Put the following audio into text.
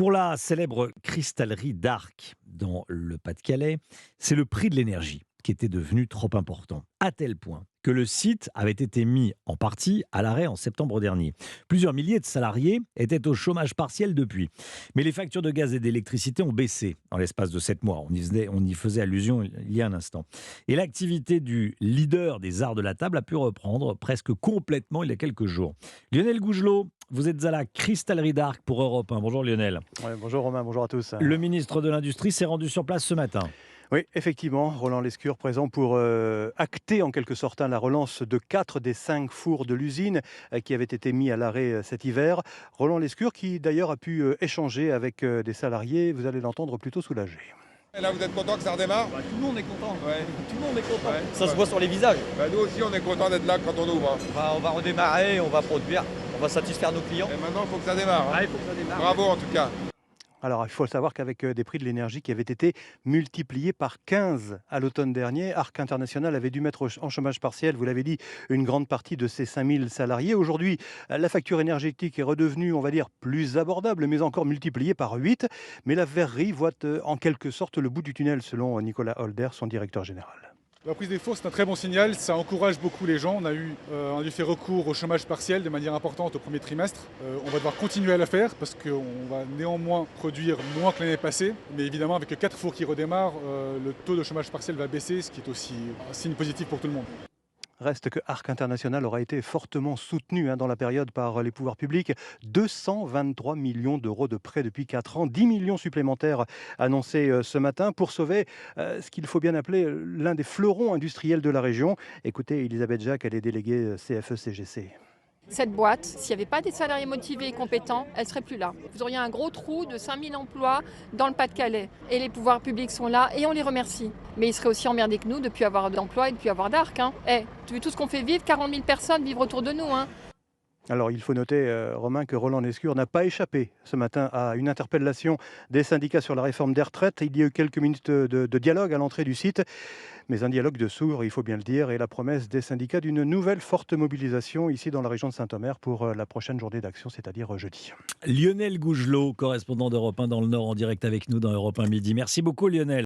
Pour la célèbre cristallerie d'Arc dans le Pas-de-Calais, c'est le prix de l'énergie qui était devenu trop important, à tel point que le site avait été mis en partie à l'arrêt en septembre dernier. Plusieurs milliers de salariés étaient au chômage partiel depuis. Mais les factures de gaz et d'électricité ont baissé en l'espace de 7 mois. On y faisait allusion il y a un instant. Et l'activité du leader des arts de la table a pu reprendre presque complètement il y a quelques jours. Lionel Gougelot, vous êtes à la cristallerie d'Arc pour Europe 1. Bonjour Lionel. Ouais, bonjour Romain, bonjour à tous. Le ministre de l'Industrie s'est rendu sur place ce matin. Oui, effectivement, Roland Lescure présent pour acter en quelque sorte la relance de 4 des 5 fours de l'usine qui avaient été mis à l'arrêt cet hiver. Roland Lescure qui d'ailleurs a pu échanger avec des salariés, vous allez l'entendre plutôt soulagé. Et là, vous êtes content que ça redémarre? Tout le monde est content. Ouais. Tout le monde est content. Ouais. Ça se voit sur les visages. Nous aussi, on est content d'être là quand on ouvre. On va redémarrer, on va produire, on va satisfaire nos clients. Et maintenant, il faut que ça démarre. Ah, il faut que ça démarre. Bravo en tout cas. Alors, il faut savoir qu'avec des prix de l'énergie qui avaient été multipliés par 15 à l'automne dernier, Arc International avait dû mettre en chômage partiel, vous l'avez dit, une grande partie de ses 5000 salariés. Aujourd'hui, la facture énergétique est redevenue, on va dire, plus abordable, mais encore multipliée par 8. Mais la verrerie voit en quelque sorte le bout du tunnel, selon Nicolas Holder, son directeur général. La prise des fours, c'est un très bon signal, ça encourage beaucoup les gens. On a dû faire recours au chômage partiel de manière importante au premier trimestre. On va devoir continuer à le faire parce qu'on va néanmoins produire moins que l'année passée. Mais évidemment, avec 4 fours qui redémarrent, le taux de chômage partiel va baisser, ce qui est aussi un signe positif pour tout le monde. Reste que Arc International aura été fortement soutenu dans la période par les pouvoirs publics. 223 millions d'euros de prêts depuis 4 ans, 10 millions supplémentaires annoncés ce matin pour sauver ce qu'il faut bien appeler l'un des fleurons industriels de la région. Écoutez, Elisabeth Jacques, elle est déléguée CFE-CGC. Cette boîte, s'il n'y avait pas des salariés motivés et compétents, elle ne serait plus là. Vous auriez un gros trou de 5000 emplois dans le Pas-de-Calais. Et les pouvoirs publics sont là et on les remercie. Mais ils seraient aussi emmerdés que nous de ne plus avoir d'emploi et de ne plus avoir d'Arc. Tu vois tout ce qu'on fait vivre, 40 000 personnes vivre autour de nous. Alors, il faut noter, Romain, que Roland Lescure n'a pas échappé ce matin à une interpellation des syndicats sur la réforme des retraites. Il y a eu quelques minutes de dialogue à l'entrée du site, mais un dialogue de sourds, il faut bien le dire, et la promesse des syndicats d'une nouvelle forte mobilisation ici dans la région de Saint-Omer pour la prochaine journée d'action, c'est-à-dire jeudi. Lionel Gougelot, correspondant d'Europe 1 dans le Nord, en direct avec nous dans Europe 1 midi. Merci beaucoup Lionel.